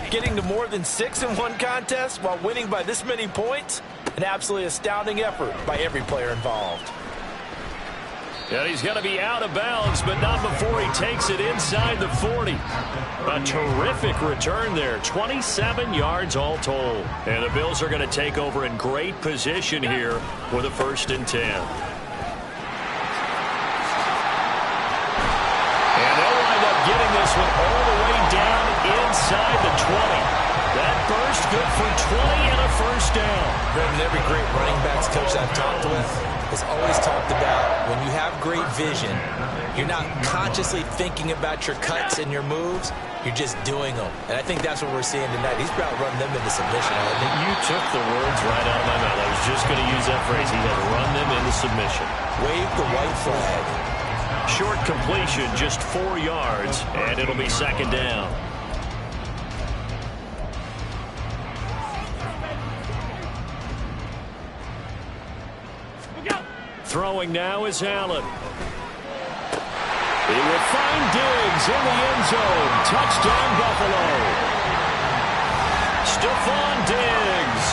Getting to more than 6 in one contest while winning by this many points, an absolutely astounding effort by every player involved. And he's going to be out of bounds, but not before he takes it inside the 40. A terrific return there, 27 yards all told. And the Bills are going to take over in great position here with a 1st and 10. And they'll wind up getting this one all the way down inside the 20. That burst good for 20 and a 1st down. Every great running backs coach I've talked with has always talked about when you have great vision, you're not consciously thinking about your cuts and your moves, you're just doing them. And I think that's what we're seeing tonight. He's about to run them into submission. I think you took the words right out of my mouth. I was just going to use that phrase. He has run them into submission. Wave the white flag. Short completion, just 4 yards, and it'll be 2nd down. Throwing now is Allen. He will find Diggs in the end zone. Touchdown, Buffalo. Stephon Diggs,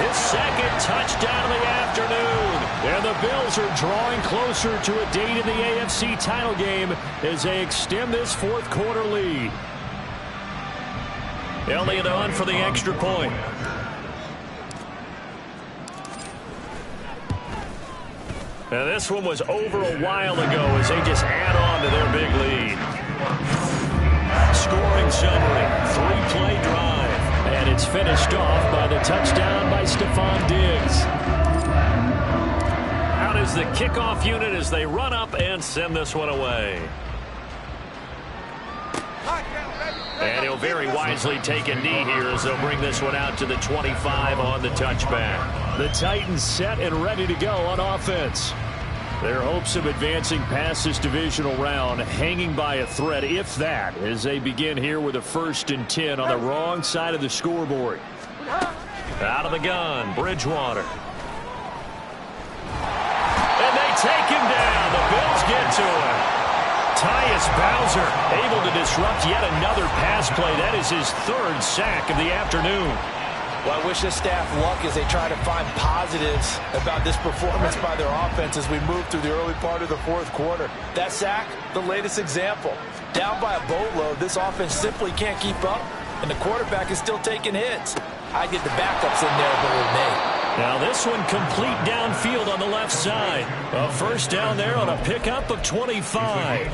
his 2nd touchdown of the afternoon. And the Bills are drawing closer to a date in the AFC title game as they extend this 4th quarter lead. Elliott on for the extra point. Now this one was over a while ago as they just add on to their big lead. Scoring summary, 3-play drive. And it's finished off by the touchdown by Stephon Diggs. Out is the kickoff unit as they run up and send this one away. And he'll very wisely take a knee here as they'll bring this one out to the 25 on the touchback. The Titans set and ready to go on offense. Their hopes of advancing past this divisional round hanging by a thread, if that, as they begin here with a 1st and 10 on the wrong side of the scoreboard. Out of the gun, Bridgewater. And they take him down. The Bills get to him. Tyus Bowser able to disrupt yet another pass play. That is his 3rd sack of the afternoon. Well, I wish this staff luck as they try to find positives about this performance by their offense as we move through the early part of the 4th quarter. That sack, the latest example. Down by a boatload, this offense simply can't keep up, and the quarterback is still taking hits. I get the backups in there, but with me. Now this one complete downfield on the left side. A 1st down there on a pickup of 25.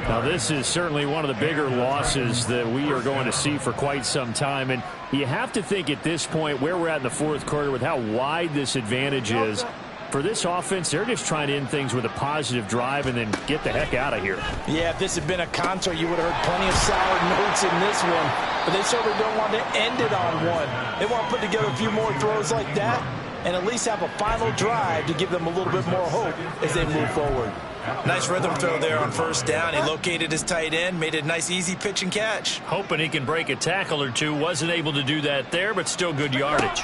Now this is certainly one of the bigger losses that we are going to see for quite some time. And you have to think at this point where we're at in the 4th quarter with how wide this advantage is. For this offense, they're just trying to end things with a positive drive and then get the heck out of here. Yeah, if this had been a concert, you would have heard plenty of sour notes in this one. But they certainly don't want to end it on one. They want to put together a few more throws like that and at least have a final drive to give them a little bit more hope as they move forward. Nice rhythm throw there on 1st down. He located his tight end, made it a nice easy pitch and catch. Hoping he can break a tackle or two. Wasn't able to do that there, but still good yardage.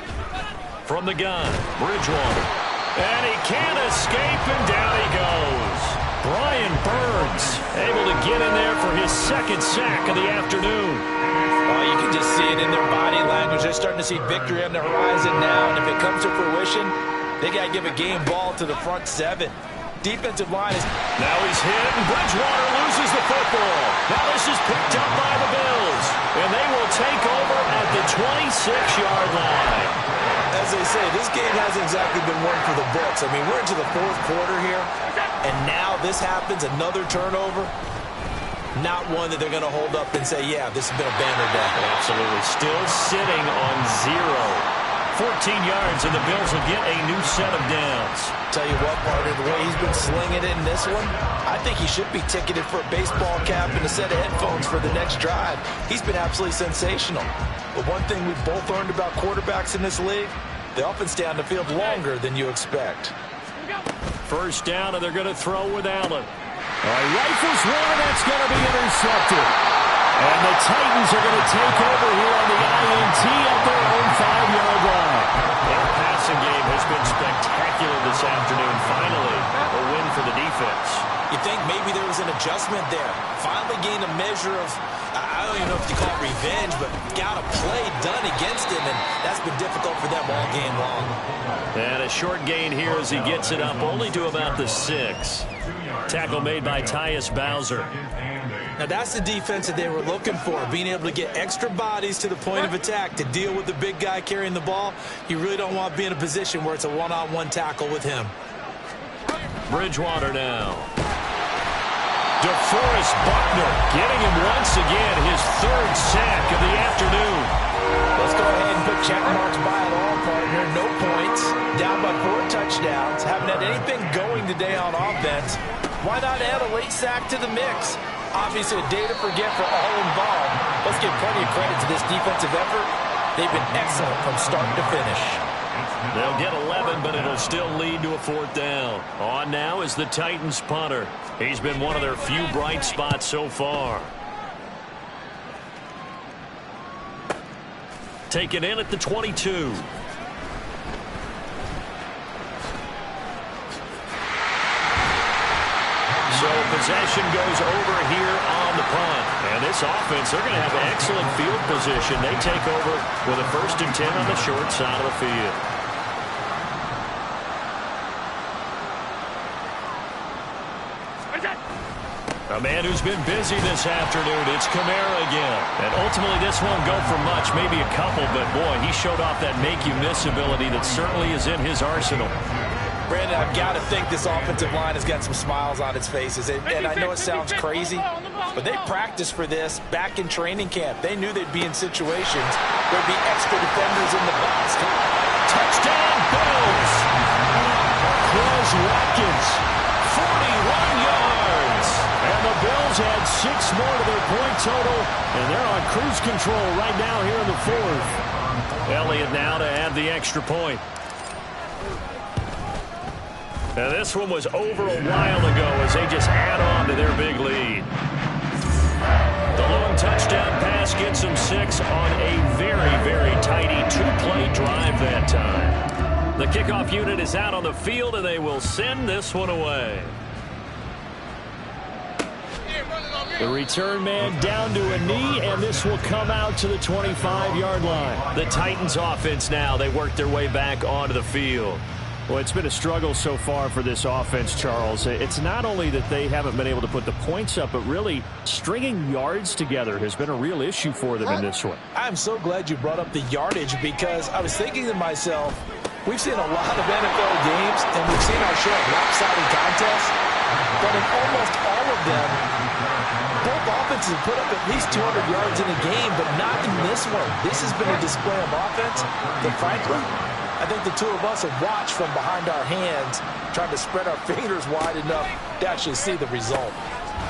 From the gun, Bridgewater. And he can't escape, and down he goes. Brian Burns able to get in there for his 2nd sack of the afternoon. Oh, you can just see it in their body language. They're starting to see victory on the horizon now, and if it comes to fruition, they got to give a game ball to the front 7. Defensive line is... Now he's hit, and Bridgewater loses the football. Now this is picked up by the Bills, and they will take over at the 26-yard line. As they say, this game hasn't exactly been one for the books. I mean, we're into the 4th quarter here, and now this happens, another turnover. Not one that they're going to hold up and say, yeah, this has been a banner day. Absolutely. Still sitting on 0. 14 yards, and the Bills will get a new set of downs. Tell you what, partner, the way he's been slinging it in this one, I think he should be ticketed for a baseball cap and a set of headphones for the next drive. He's been absolutely sensational. But one thing we've both learned about quarterbacks in this league, they often stay on the field longer than you expect. 1st down, and they're going to throw with Allen. Rifles one, and that's going to be intercepted. And the Titans are going to take over here on the INT at their own 5-yard line. Their passing game has been spectacular this afternoon. Finally, a win for the defense. You think maybe there was an adjustment there. Finally gained a measure of, I don't even know if you call it revenge, but got a play done against him, and that's been difficult for them all game long. And a short gain here as he gets it up only to about the 6. Tackle made by Tyus Bowser. Now that's the defense that they were looking for, being able to get extra bodies to the point of attack to deal with the big guy carrying the ball. You really don't want to be in a position where it's a one-on-one tackle with him. Bridgewater now. DeForest Buckner getting him once again, his 3rd sack of the afternoon. Let's go ahead and put check marks by it all, partner. No points, down by 4 touchdowns, haven't had anything going today on offense. Why not add a late sack to the mix? Obviously a day to forget for all involved. Let's give plenty of credit to this defensive effort. They've been excellent from start to finish. They'll get 11, but it'll still lead to a 4th down. On now is the Titans punter. He's been one of their few bright spots so far. Taken in at the 22. So possession goes over here on the punt. And this offense, they're going to have excellent field position. They take over with a 1st and 10 on the short side of the field. A man who's been busy this afternoon, it's Kamara again. And ultimately this won't go for much, maybe a couple, but boy, he showed off that make-you-miss ability that certainly is in his arsenal. Brandon, I've got to think this offensive line has got some smiles on its faces. And I know it sounds crazy, but they practiced for this back in training camp. They knew they'd be in situations where there'd be extra defenders in the box. Touchdown, Bills! Quez Watkins, 41 yards. And the Bills add 6 more to their point total, and they're on cruise control right now here in the 4th. Elliott now to add the extra point. Now this one was over a while ago as they just add on to their big lead. The long touchdown pass gets them 6 on a very, very tidy 2-play drive that time. The kickoff unit is out on the field, and they will send this one away. The return man down to a knee, and this will come out to the 25-yard line. The Titans offense now, they work their way back onto the field. Well, it's been a struggle so far for this offense, Charles. It's not only that they haven't been able to put the points up, but really stringing yards together has been a real issue for them in this one. I'm so glad you brought up the yardage because I was thinking to myself, we've seen a lot of NFL games, and we've seen our share of lopsided contests, but in almost all of them, both offenses have put up at least 200 yards in a game, but not in this one. This has been a display of offense that, frankly, I think the two of us have watched from behind our hands, trying to spread our fingers wide enough to actually see the result.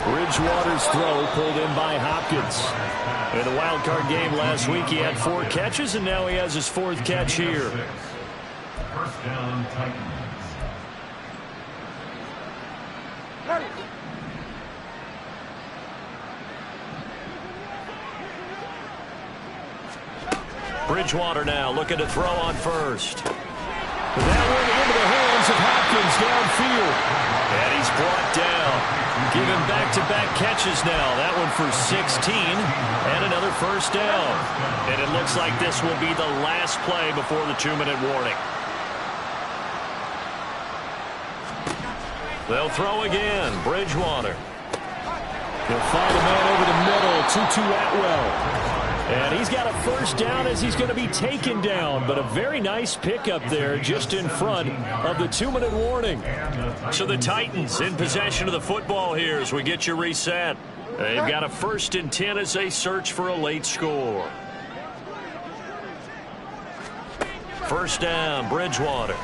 Bridgewater's throw pulled in by Hopkins. In the wild card game last week, he had 4 catches, and now he has his 4th catch here. First down, Titans. Bridgewater now looking to throw on first. That one into the hands of Hopkins downfield. And he's brought down. Giving back-to-back catches now. That one for 16 and another first down. And it looks like this will be the last play before the 2-minute warning. They'll throw again. Bridgewater. He'll find a man over the middle. Tutu Atwell. And he's got a first down as he's going to be taken down. But a very nice pickup there just in front of the 2-minute warning. So the Titans in possession of the football here as we get you reset. They've got a 1st and 10 as they search for a late score. First down, Bridgewater.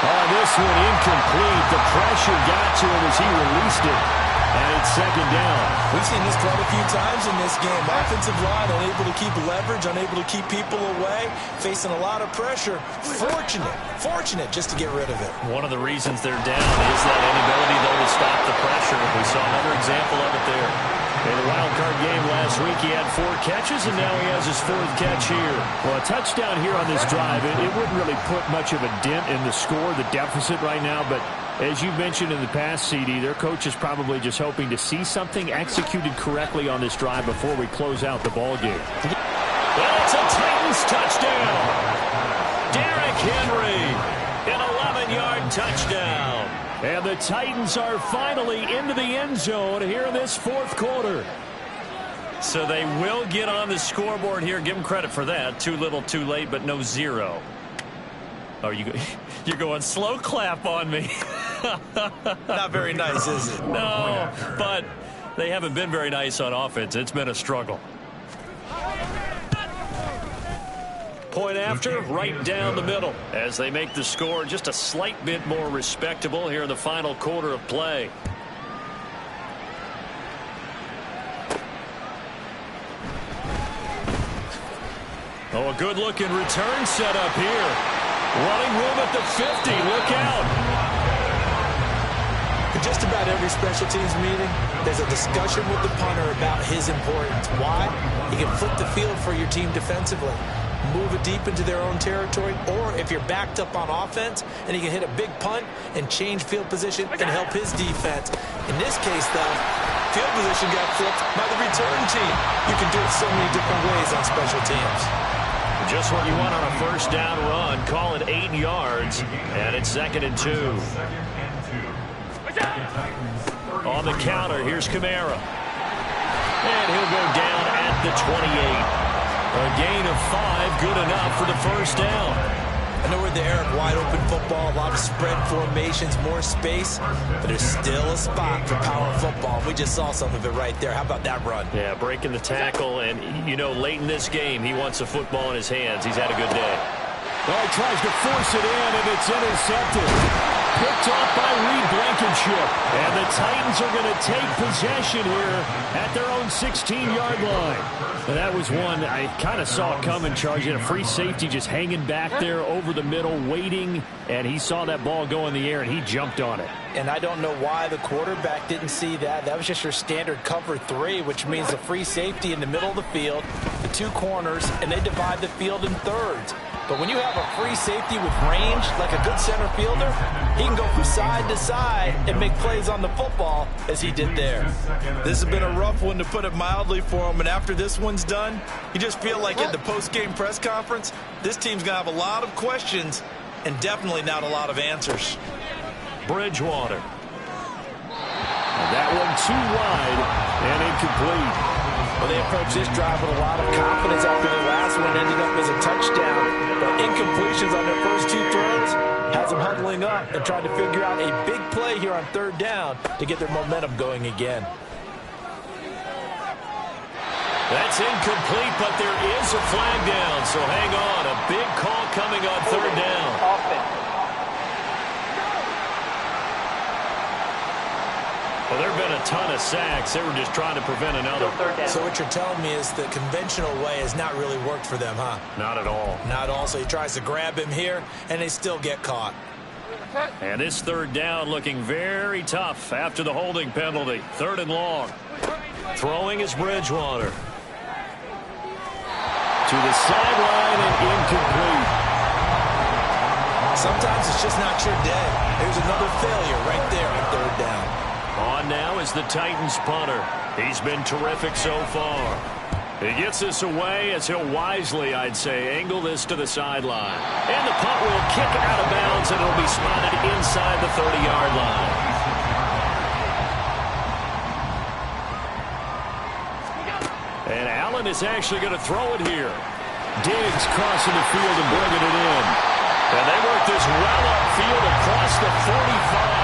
Oh, this one incomplete. The pressure got to him as he released it. And it's 2nd down. We've seen this quite a few times in this game. Offensive line unable to keep leverage, unable to keep people away, facing a lot of pressure. Fortunate just to get rid of it. One of the reasons they're down is that inability, though, to stop the pressure. We saw another example of it there. In the wild card game last week, he had 4 catches, and now he has his 4th catch here. Well, a touchdown here on this drive, it wouldn't really put much of a dent in the score, the deficit right now, but as you mentioned in the past, CD, their coach is probably just hoping to see something executed correctly on this drive before we close out the ball game. Well, it's a Titans touchdown. Derrick Henry, an 11-yard touchdown. And the Titans are finally into the end zone here in this 4th quarter. So they will get on the scoreboard here. Give them credit for that. Too little, too late, but no 0. Oh, you're going slow clap on me. Not very nice, is it? No, but they haven't been very nice on offense. It's been a struggle. Point after, right down the middle, as they make the score just a slight bit more respectable here in the final quarter of play. Oh, a good-looking return set up here. Running room at the 50. Look out. In just about every special teams meeting, there's a discussion with the punter about his importance. Why? He can flip the field for your team defensively, move it deep into their own territory, or if you're backed up on offense, and he can hit a big punt and change field position and help his defense. In this case, though, field position got flipped by the return team. You can do it so many different ways on special teams. Just what you want on a first down run. Call it 8 yards, and it's 2nd and 2. On the counter, here's Kamara. And he'll go down at the 28. A gain of 5, good enough for the first down. I know we're in the era of wide-open football, a lot of spread formations, more space, but there's still a spot for power football. We just saw some of it right there. How about that run? Yeah, breaking the tackle, and, you know, late in this game, he wants the football in his hands. He's had a good day. Well, he tries to force it in, and it's intercepted. picked off by Reed Blankenship. And the Titans are going to take possession here at their own 16-yard line. And that was one I kind of saw it coming, Charles. You had a free safety just hanging back there over the middle, waiting, and he saw that ball go in the air, and he jumped on it. And I don't know why the quarterback didn't see that. That was just your standard cover 3, which means the free safety in the middle of the field, the 2 corners, and they divide the field in thirds. But when you have a free safety with range, like a good center fielder, he can go from side to side and make plays on the football as he did there. This has been a rough one, to put it mildly, for him. And after this one's done, you just feel like at the post-game press conference, this team's going to have a lot of questions and definitely not a lot of answers. Bridgewater. And that one too wide and incomplete. Well, they approached this drive with a lot of confidence after the last one ended up as a touchdown. But incompletions on their first 2 throws has them huddling up and trying to figure out a big play here on 3rd down to get their momentum going again. That's incomplete, but there is a flag down, so hang on. A big call coming on 3rd down. Well, there have been a ton of sacks. They were just trying to prevent another. So what you're telling me is the conventional way has not really worked for them, huh? Not at all. Not at all. So he tries to grab him here, and they still get caught. And this 3rd down looking very tough after the holding penalty. 3rd and long. Throwing is Bridgewater. To the sideline and incomplete. Sometimes it's just not your day. There's another failure right there on 3rd down. On now is the Titans punter. He's been terrific so far. He gets this away as he'll wisely, I'd say, angle this to the sideline. And the punt will kick it out of bounds, and it'll be spotted inside the 30-yard line. And Allen is actually going to throw it here. Diggs crossing the field and bringing it in. And they work this well upfield across the 45.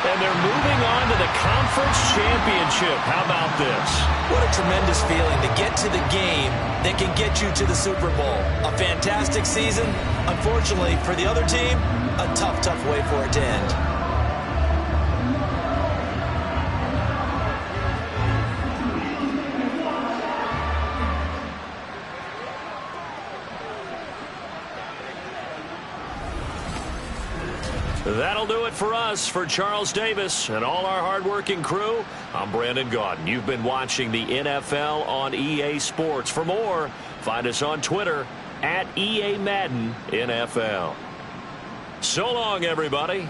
And they're moving on to the conference championship. How about this? What a tremendous feeling to get to the game that can get you to the Super Bowl. A fantastic season. Unfortunately, for the other team, a tough, tough way for it to end. That'll do it for us. For Charles Davis and all our hardworking crew, I'm Brandon Gaudin. You've been watching the NFL on EA Sports. For more, find us on Twitter @EA Madden NFL. So long, everybody.